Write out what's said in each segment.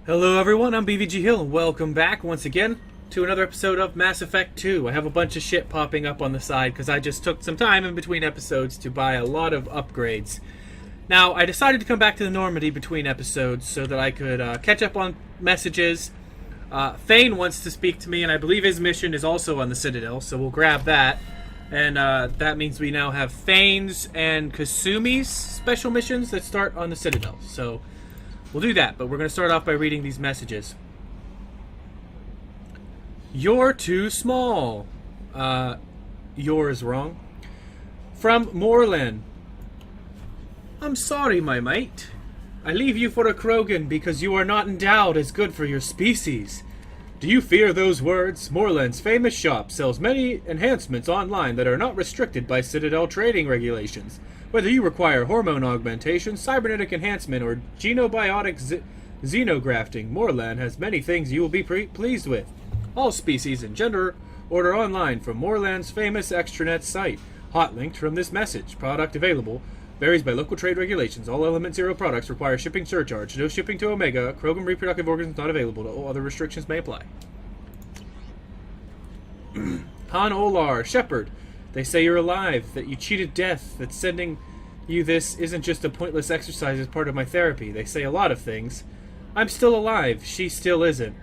Hello everyone, I'm BVG Hill, and welcome back once again to another episode of Mass Effect 2. I have a bunch of shit popping up on the side because I just took some time in between episodes to buy a lot of upgrades. Now, I decided to come back to the Normandy between episodes so that I could catch up on messages. Thane wants to speak to me, and I believe his mission is also on the Citadel, so we'll grab that. And that means we now have Thane's and Kasumi's special missions that start on the Citadel. So we'll do that, but we're going to start off by reading these messages. You're too small. You're is wrong. From Moreland. I'm sorry, my mate. I leave you for a Krogan because you are not endowed as good for your species. Do you fear those words? Moreland's famous shop sells many enhancements online that are not restricted by Citadel trading regulations. Whether you require hormone augmentation, cybernetic enhancement, or genobiotic xenografting, Moreland has many things you will be pleased with. All species and gender order online from Moreland's famous extranet site. Hot linked from this message. Product available. Varies by local trade regulations. All Element Zero products require shipping surcharge. No shipping to Omega. Krogan reproductive organs not available. All other restrictions may apply. Han Olar, Shepard. They say you're alive, that you cheated death, that sending you this isn't just a pointless exercise as part of my therapy. They say a lot of things. I'm still alive. She still isn't.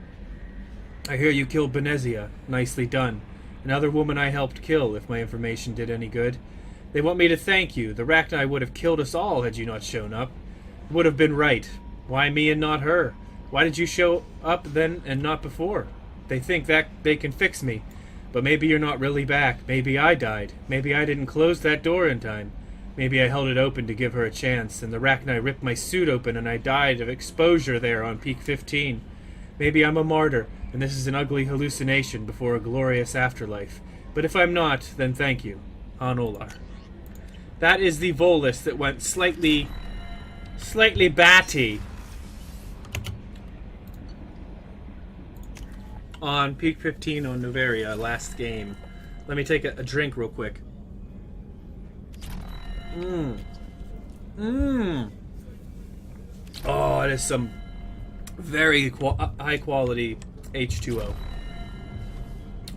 I hear you killed Benezia. Nicely done. Another woman I helped kill, if my information did any good. They want me to thank you. The Rachni would have killed us all had you not shown up. It would have been right. Why me and not her? Why did you show up then and not before? They think that they can fix me. But maybe you're not really back. Maybe I died. Maybe I didn't close that door in time. Maybe I held it open to give her a chance, and the Rachni ripped my suit open and I died of exposure there on Peak 15. Maybe I'm a martyr, and this is an ugly hallucination before a glorious afterlife. But if I'm not, then thank you. Han Olar. That is the Volus that went slightly batty on Peak 15 on Noveria last game. Let me take a drink real quick. Oh, it is some very high quality H2O.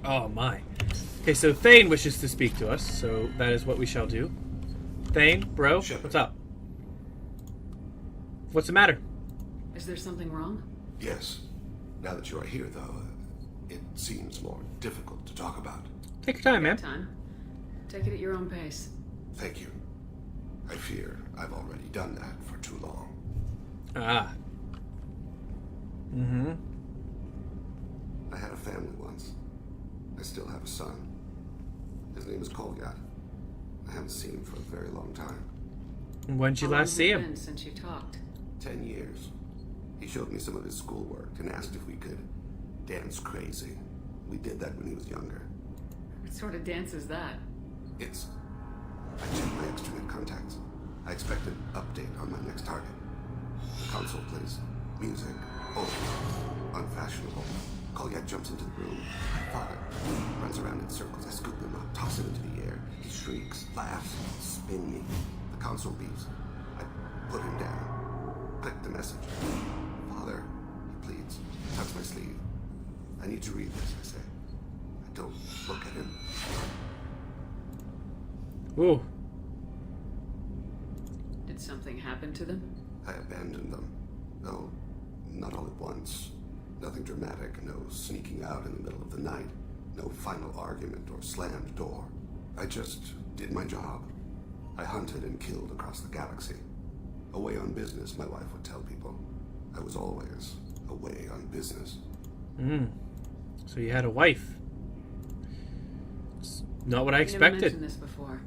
Oh my. Okay, so Thane wishes to speak to us, so that is what we shall do. Thane, bro, Shepard. what's up? What's the matter? Is there something wrong? Yes. Now that you are here, though, it seems more difficult to talk about. Take your time, man. Time. Take it at your own pace. Thank you. I fear I've already done that for too long. Ah. Mm-hmm. I had a family once. I still have a son. His name is Kolyat. I haven't seen him for a very long time. When'd you How long last has see it him? been since you talked? 10 years. He showed me some of his schoolwork and asked if we could dance crazy. We did that when he was younger. What sort of dance is that? It's... I checked my extranet contacts. I expect an update on my next target. The console plays music. Old. Unfashionable. Kolyat jumps into the room. Father runs around in circles. I scoop him up, toss him into the air. He shrieks, laughs, spin me. The console beeps. I put him down. Click the message. Father, he pleads. Touch my sleeve. I need to read this, I say. I don't look at him. Ooh. Did something happen to them? I abandoned them. No, not all at once. Nothing dramatic, no sneaking out in the middle of the night, no final argument or slammed door. I just did my job. I hunted and killed across the galaxy. Away on business, my wife would tell people. I was always away on business. So you had a wife. It's not what I You never expected. mentioned this before.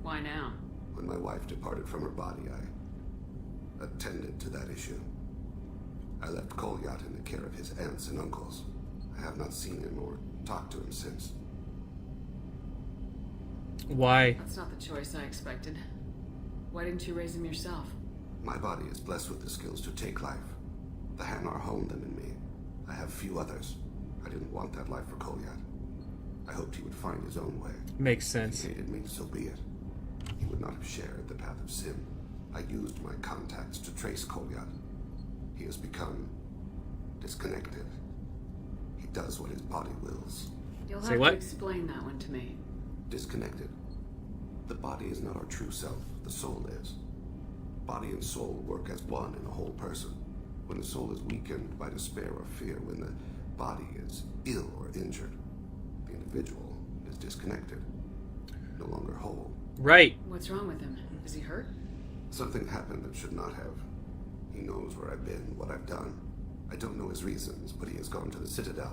Why now? When my wife departed from her body, I attended to that issue. I left Kolyat in the care of his aunts and uncles. I have not seen him or talked to him since. Why? That's not the choice I expected. Why didn't you raise him yourself? My body is blessed with the skills to take life. The Hanar honed them in me. I have few others. I didn't want that life for Kolyat. I hoped he would find his own way. Makes If sense. he hated me, so be it. He would not have shared the path of sin. I used my contacts to trace Kolyat. He has become Disconnected. He does what his body wills. You'll Say have what? to explain that one to me. Disconnected. The body is not our true self. The soul is. Body and soul work as one in a whole person. When the soul is weakened by despair or fear, when the body is ill or injured, the individual is disconnected, no longer whole. Right. What's wrong with him? Is he hurt? Something happened that should not have. He knows where I've been, what I've done. I don't know his reasons, but he has gone to the Citadel.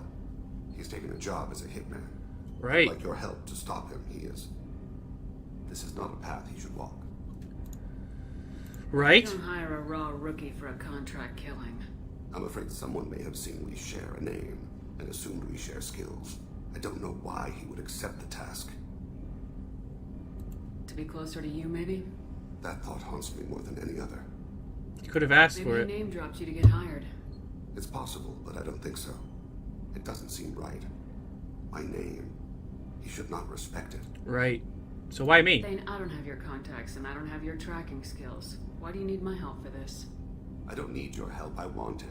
He's taken a job as a hitman. Right. I'd like your help to stop him. This is not a path he should walk. Right. Don't hire a raw rookie for a contract killing. I'm afraid someone may have seen we share a name and assumed we share skills. I don't know why he would accept the task. To be closer to you, maybe? That thought haunts me more than any other. You could have asked Maybe for he it. name dropped you to get hired. It's possible, but I don't think so. It doesn't seem right. My name. He should not respect it. Right. So why me? Thane, I don't have your contacts and I don't have your tracking skills. Why do you need my help for this? I don't need your help. I want it.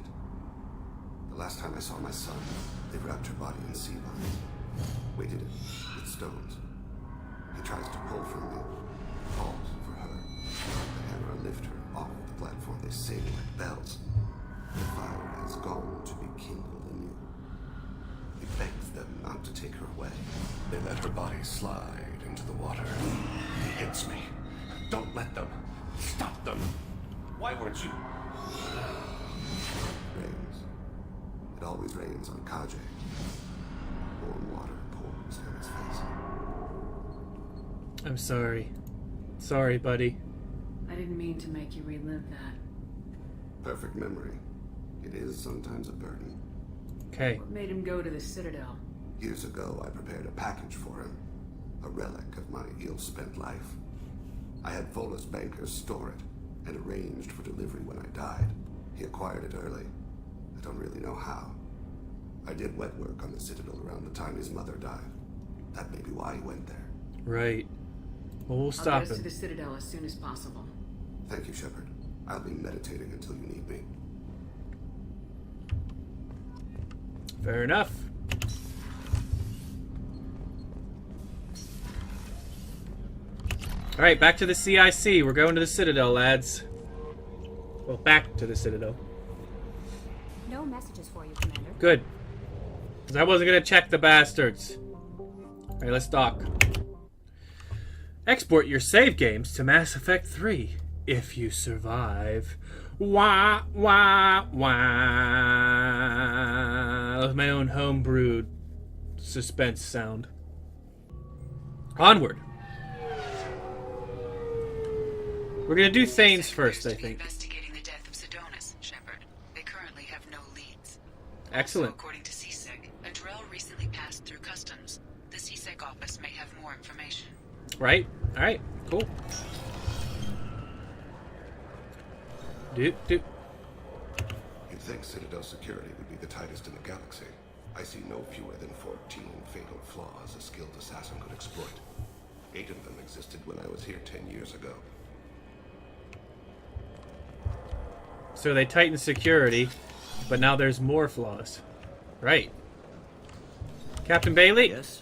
The last time I saw my son, they wrapped your body in sea vines, weighted it with stones. He tries to pull from me, calls for her. The hammer lift her off the platform. They sing like bells. The fire has gone to be kindled anew. He begs them not to take her away. They let her body slide into the water. He hits me. Don't let them. Stop them. Why weren't you? Rains. It always rains on Kaje. Warm water pours down his face. I'm sorry. Sorry, buddy. I didn't mean to make you relive that. Perfect memory. It is sometimes a burden. Okay. What made him go to the Citadel? Years ago, I prepared a package for him. A relic of my ill-spent life. I had Volus bankers store it and arranged for delivery when I died. He acquired it early. I don't really know how. I did wet work on the Citadel around the time his mother died. That may be why he went there. Right. Well, we'll I'll stop get us to him. the Citadel as soon as possible. Thank you, Shepard. I'll be meditating until you need me. Fair enough. Alright, back to the CIC. We're going to the Citadel, lads. Well, back to the Citadel. No messages for you, Commander. Good. Because I wasn't going to check the bastards. Alright, let's dock. Export your save games to Mass Effect 3 if you survive. Wah, wah, wah. That was my own homebrewed suspense sound. Onward. We're going to do Thane's first, I think. Investigating the death of Sedonis, Shepard. They currently have no leads. Excellent. Also, according to CSEC, a Drell recently passed through customs. The CSEC office may have more information. Right? Alright, cool. Doop, doop. You'd think Citadel security would be the tightest in the galaxy. I see no fewer than 14 fatal flaws a skilled assassin could exploit. 8 of them existed when I was here 10 years ago. So they tightened security, but now there's more flaws. Right. Captain Bailey? Yes?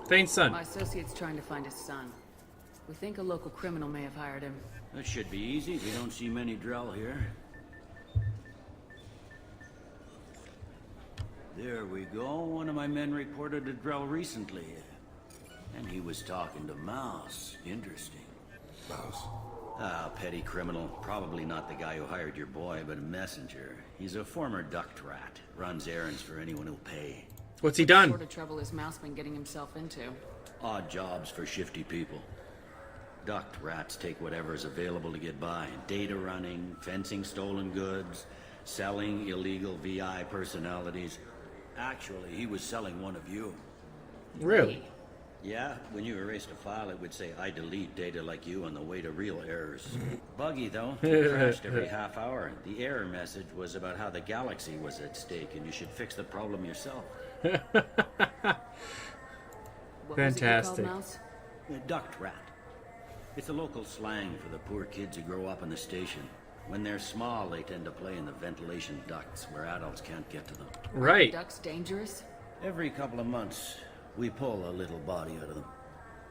Thane's son. My associate's trying to find his son. We think a local criminal may have hired him. That should be easy. We don't see many Drell here. There we go. One of my men reported a Drell recently. And he was talking to Mouse. Interesting. Mouse. Ah, petty criminal. Probably not the guy who hired your boy, but a messenger. He's a former duct rat. Runs errands for anyone who'll pay. What's he What done? sort of trouble has Mouse been getting himself into? Odd jobs for shifty people. Duct rats take whatever's available to get by. Data running, fencing stolen goods, selling illegal VI personalities. Actually, he was selling one of you. Really? Yeah, when you erased a file, it would say, I delete data like you on the way to real errors. Buggy, though. It crashed every half hour. The error message was about how the galaxy was at stake, and you should fix the problem yourself. What Fantastic. Was it you called, Mouse? A duct rat. It's a local slang for the poor kids who grow up in the station. When they're small, they tend to play in the ventilation ducts where adults can't get to them. Right. Ducks dangerous? Every couple of months, we pull a little body out of them.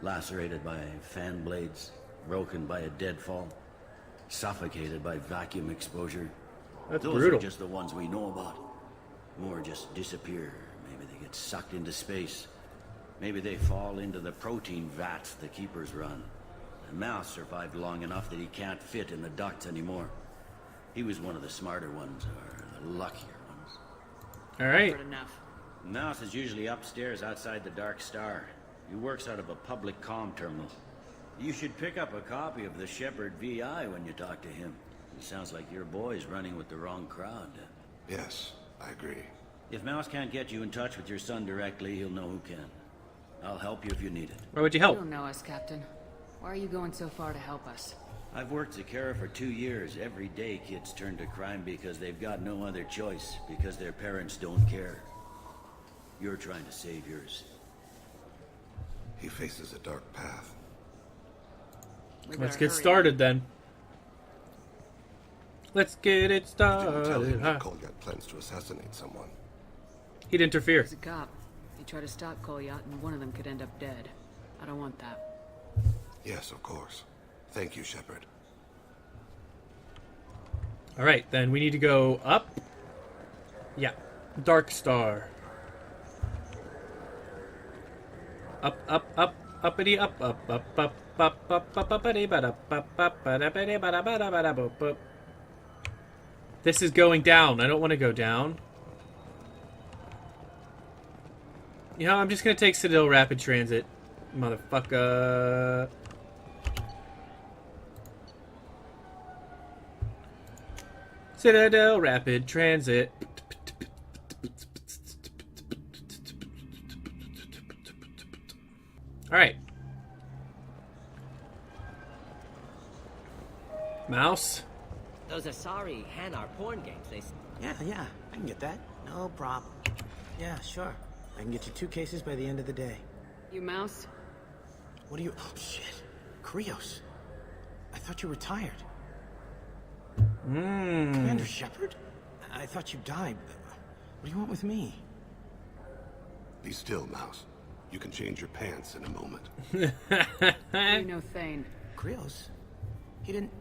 Lacerated by fan blades, broken by a deadfall, suffocated by vacuum exposure. That's Those brutal. are just the ones we know about. More just disappear. Maybe they get sucked into space. Maybe they fall into the protein vats the keepers run. And Mouse survived long enough that he can't fit in the ducts anymore. He was one of the smarter ones, or the luckier ones. All right. Heard enough. Mouse is usually upstairs outside the Dark Star. He works out of a public comm terminal. You should pick up a copy of the Shepard VI when you talk to him. It sounds like your boy's running with the wrong crowd. Yes, I agree. If Mouse can't get you in touch with your son directly, he'll know who can. I'll help you if you need it. Why would you You help? don't know us, Captain. Why are you going so far to help us? I've worked at Kara for 2 years. Every day kids turn to crime because they've got no other choice, because their parents don't care. You're trying to save yours. He faces a dark path. We Let's better get hurry. started then. Let's get it Did you tell started. him that Huh. Kolyat plans to assassinate someone? He'd interfere. He's a cop. He tried to stop Kolyat, and one of them could end up dead. I don't want that. Yes, of course. Thank you, Shepard. All right, then we need to go up. Yeah, Dark Star. Up, up, up, uppity, up, up, up, up, up, up, up, uppity, but up, up, up, uppity, but up, up, up. This is going down. I don't want to go down. You know, I'm just gonna take Citadel Rapid Transit, motherfucker. Citadel Rapid Transit. All right. Mouse. Those Asari Hanar porn games, Yeah, I can get that. No problem. Yeah, sure. I can get you 2 cases by the end of the day. You Mouse? What are you... Oh, shit. Krios. I thought you retired. Commander Shepard? I thought you died. What do you want with me? Be still, Mouse. You can change your pants in a moment. You know Thane. Krios? He didn't...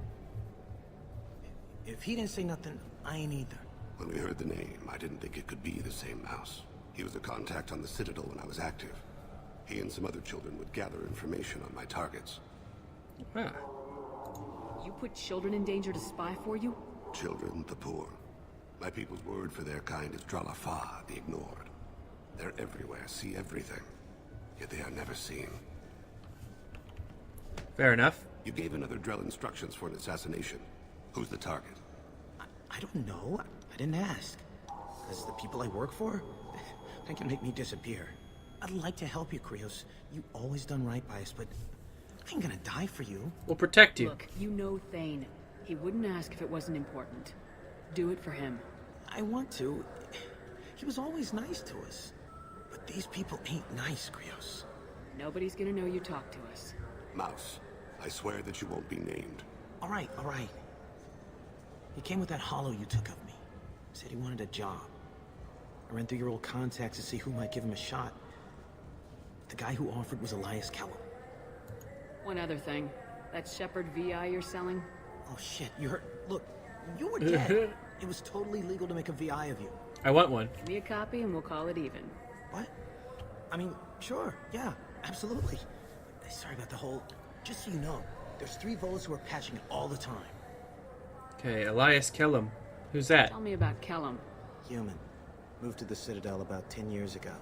If he didn't say nothing, I ain't either. When we heard the name, I didn't think it could be the same Mouse. He was a contact on the Citadel when I was active. He and some other children would gather information on my targets. Ah. You put children in danger to spy for you? Children, the poor. My people's word for their kind is Dralafa, the ignored. They're everywhere, see everything. Yet they are never seen. Fair enough. You gave another Drell instructions for an assassination. Who's the target? I don't know. I didn't ask. Because the people I work for, they can make me disappear. I'd like to help you, Krios. You've always done right by us, but I ain't gonna die for you. We'll protect you. Look, you know Thane. He wouldn't ask if it wasn't important. Do it for him. I want to. He was always nice to us. But these people ain't nice, Krios. Nobody's gonna know you talked to us. Mouse. I swear that you won't be named. All right. He came with that hollow you took of me. Said he wanted a job. I ran through your old contacts to see who might give him a shot. The guy who offered was Elias Kellum. One other thing. That Shepard VI you're selling? Oh shit, you heard? Look, you were dead. It was totally legal to make a VI of you. I want one. Give me a copy and we'll call it even. What? I mean, sure, yeah, absolutely. Sorry about the whole... Just so you know, there's 3 Volas who are patching it all the time. Okay, Elias Kellum. Who's that? Tell me about Kellum. Human. Moved to the Citadel about 10 years ago.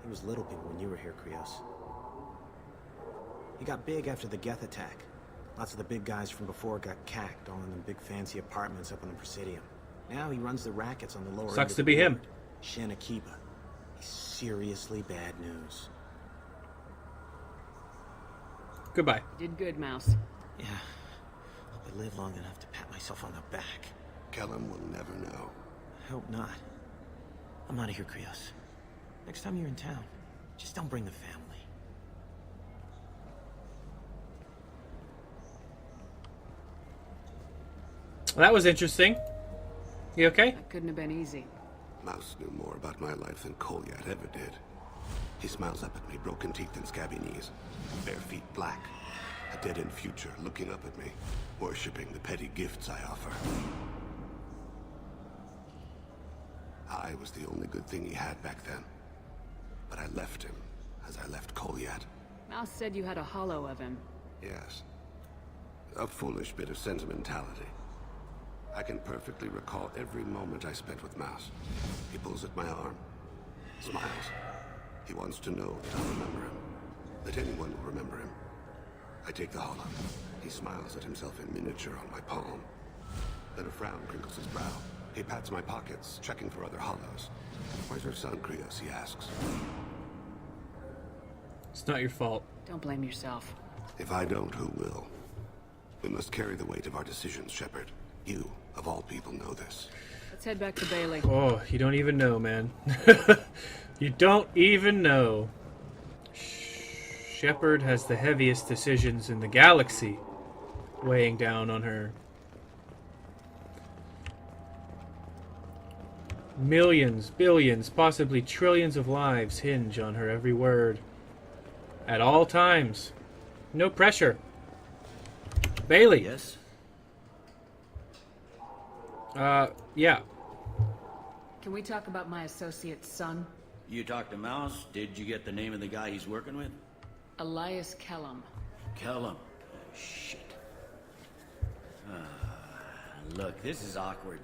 He was little people when you were here, Krios. He got big after the Geth attack. Lots of the big guys from before got cacked, all in them big fancy apartments up on the Presidium. Now he runs the rackets on the lower Sucks end of to the be him. board. Shanakiba. He's seriously bad news. Goodbye. You did good, Mouse. Yeah. Hope I live long enough to pat myself on the back. Kellum will never know. I hope not. I'm out of here, Krios. Next time you're in town, just don't bring the family. Well, that was interesting. You okay? That couldn't have been easy. Mouse knew more about my life than Kolyat ever did. He smiles up at me, broken teeth and scabby knees, bare feet black, a dead-end future looking up at me, worshipping the petty gifts I offer. I was the only good thing he had back then, but I left him as I left Kolyat. Mouse said you had a hollow of him. Yes. A foolish bit of sentimentality. I can perfectly recall every moment I spent with Mouse. He pulls at my arm, smiles. He wants to know that I'll remember him, that anyone will remember him. I take the hollow. He smiles at himself in miniature on my palm. Then a frown crinkles his brow. He pats my pockets, checking for other hollows. Where's your son, Krios? He asks. It's not your fault. Don't blame yourself. If I don't, who will? We must carry the weight of our decisions, Shepard. You, of all people, know this. Let's head back to Bailey. Oh, you don't even know, man. You don't even know. Shepard has the heaviest decisions in the galaxy weighing down on her. Millions, billions, possibly trillions of lives hinge on her every word. At all times. No pressure. Bailey. Yes? Yeah. Can we talk about my associate's son? You talked to Mouse? Did you get the name of the guy he's working with? Elias Kellum. Kellum. Shit. Look, this is awkward.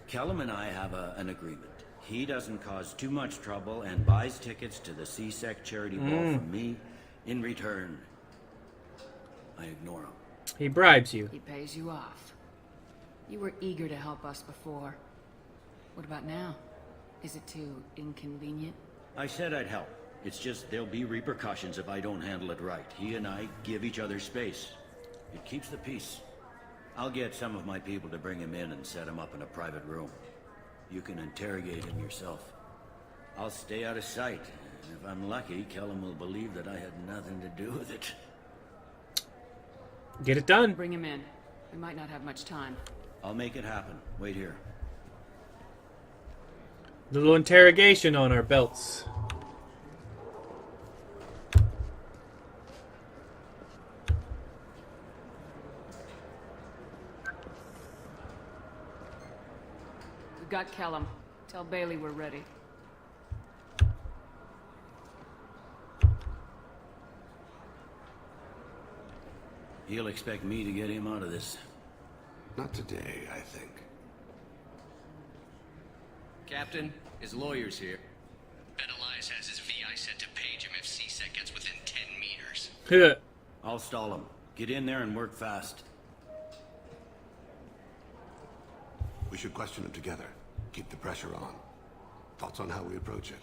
Kellum and I have an agreement. He doesn't cause too much trouble and buys tickets to the CSEC charity ball from me. In return, I ignore him. He bribes you. He pays you off. You were eager to help us before. What about now? Is it too inconvenient? I said I'd help. It's just there'll be repercussions if I don't handle it right. He and I give each other space. It keeps the peace. I'll get some of my people to bring him in and set him up in a private room. You can interrogate him yourself. I'll stay out of sight. And if I'm lucky, Kellum will believe that I had nothing to do with it. Get it done. Bring him in. We might not have much time. I'll make it happen. Wait here. Little interrogation on our belts. We've got Kellum. Tell Bailey we're ready. He'll expect me to get him out of this. Not today, I think. Captain, his lawyer's here. Bet Elias has his VI set to page him if CSEC gets within 10 meters. I'll stall him. Get in there and work fast. We should question him together. Keep the pressure on. Thoughts on how we approach it?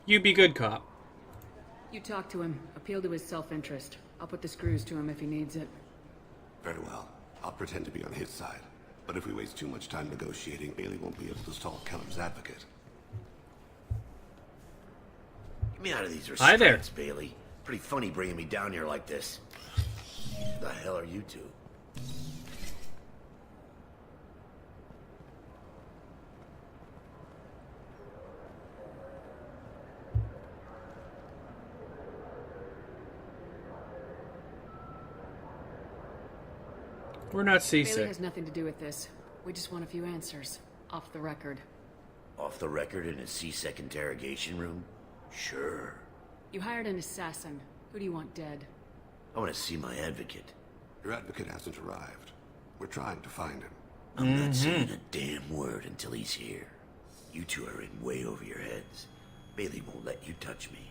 You be good, cop. You talk to him. Appeal to his self-interest. I'll put the screws to him if he needs it. Very well. I'll pretend to be on his side. But if we waste too much time negotiating, Bailey won't be able to stall Kellum's advocate. Get me out of these Hi there. restraints, Bailey. Pretty funny bringing me down here like this. The hell are you two? We're not Bailey seasick. has nothing to do with this. We just want a few answers. Off the record. Off the record in a CSEC interrogation room? Sure. You hired an assassin. Who do you want dead? I want to see my advocate. Your advocate hasn't arrived. We're trying to find him. I'm not saying a damn word until he's here. You two are in way over your heads. Bailey won't let you touch me.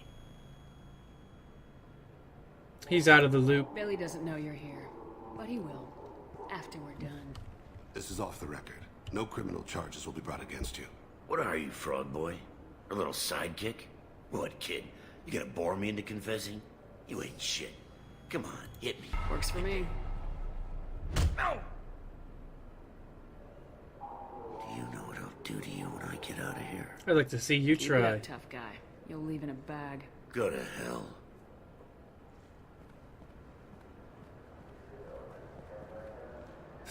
He's out of the loop. Bailey doesn't know you're here. But he will. After we're done. This is off the record. No criminal charges will be brought against you. What are you, fraud boy? A little sidekick? What, kid? You gonna bore me into confessing? You ain't shit. Come on, hit me. Works for me. Ow! Do you know what I'll do to you when I get out of here? I'd like to see you Keep it try. up, tough guy. You'll leave in a bag. Go to hell.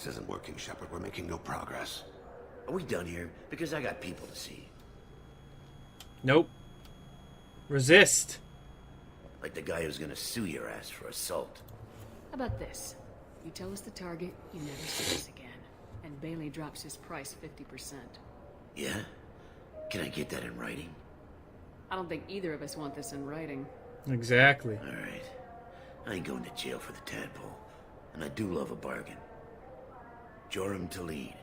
This isn't working, Shepard. We're making no progress. Are we done here? Because I got people to see. Nope. Resist. Like the guy who's gonna sue your ass for assault. How about this? You tell us the target, you never see us again. And Bailey drops his price 50%. Yeah? Can I get that in writing? I don't think either of us want this in writing. Exactly. Alright. I ain't going to jail for the tadpole. And I do love a bargain. Joram Talid.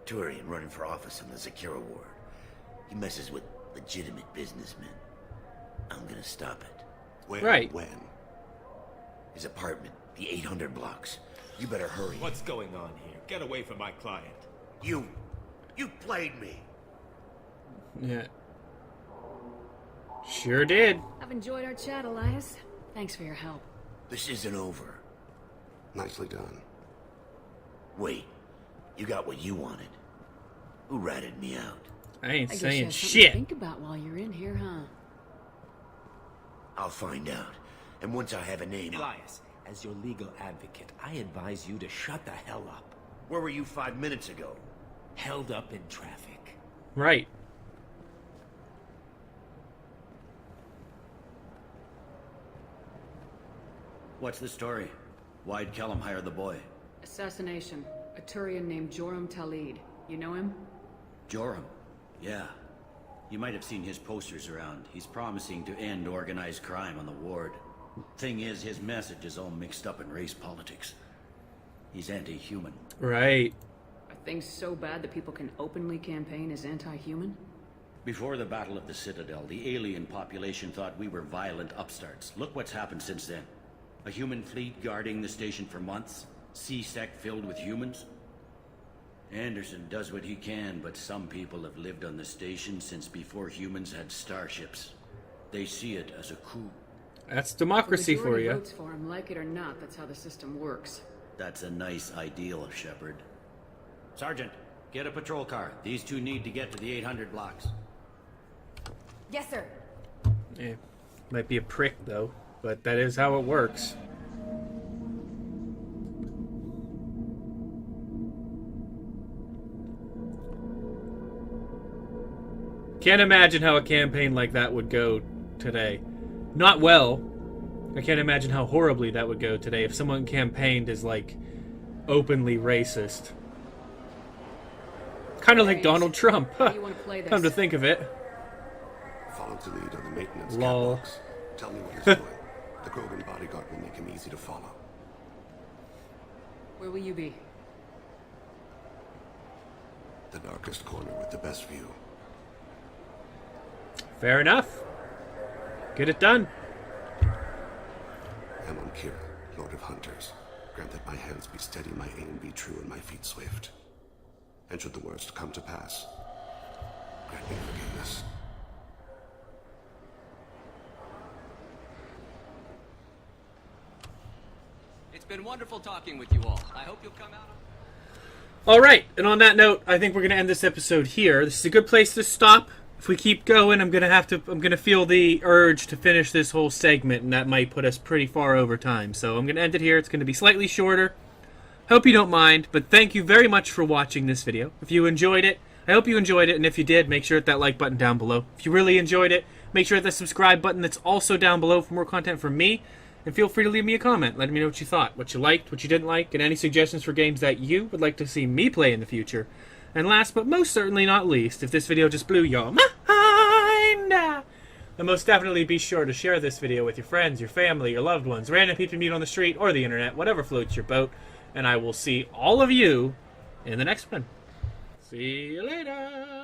Turian running for office in the Zakira Ward. He messes with legitimate businessmen. I'm gonna stop it. When? Right. When? His apartment, the 800 blocks. You better hurry. What's going on here? Get away from my client. You played me. Yeah. Sure did. I've enjoyed our chat, Elias. Thanks for your help. This isn't over. Nicely done. Wait, you got what you wanted. Who ratted me out? I ain't I guess you saying have something to shit. think about while you're in here, huh? I'll find out. And once I have a name... Elias, as your legal advocate, I advise you to shut the hell up. Where were you 5 minutes ago? Held up in traffic. Right. What's the story? Why'd Kellum hire the boy? Assassination. A Turian named Joram Talid. You know him? Joram? Yeah. You might have seen his posters around. He's promising to end organized crime on the ward. Thing is, his message is all mixed up in race politics. He's anti-human. Right. Are things so bad that people can openly campaign as anti-human? Before the Battle of the Citadel, the alien population thought we were violent upstarts. Look what's happened since then. A human fleet guarding the station for months. C-Sec filled with humans. Anderson does what he can, but some people have lived on the station since before humans had starships. They see it as a coup. That's democracy The for majority you. votes for him, like it or not. That's how the system works. That's a nice ideal, Shepard. Sergeant, get a patrol car. These two need to get to the 800 blocks. Yes, sir. Yeah. Might be a prick, though, but that is how it works. Can't imagine how a campaign like that would go today. Not well. I can't imagine how horribly that would go today if someone campaigned as, like, openly racist. Kind of like Donald Trump. How do you want to play this? Come to think of it. Follow to lead on the maintenance Lol. catwalks. Tell me what he's doing. The Krogan bodyguard will make him easy to follow. Where will you be? The darkest corner with the best view. Fair enough. Get it done. Amon Kira, Lord of Hunters. Grant that my hands be steady, my aim be true, and my feet swift. And should the worst come to pass, grant me forgiveness. It's been wonderful talking with you all. I hope you'll come out. All right, and on that note, I think we're going to end this episode here. This is a good place to stop. If we keep going, I'm gonna feel the urge to finish this whole segment, and that might put us pretty far over time. So I'm gonna end it here. It's gonna be slightly shorter. Hope you don't mind, but thank you very much for watching this video. If you enjoyed it, I hope you enjoyed it, and if you did, make sure to hit that like button down below. If you really enjoyed it, make sure to hit the subscribe button that's also down below for more content from me, and feel free to leave me a comment. Let me know what you thought, what you liked, what you didn't like, and any suggestions for games that you would like to see me play in the future. And last but most certainly not least, if this video just blew your mind, then most definitely be sure to share this video with your friends, your family, your loved ones, random people you meet on the street, or the internet, whatever floats your boat. And I will see all of you in the next one. See you later.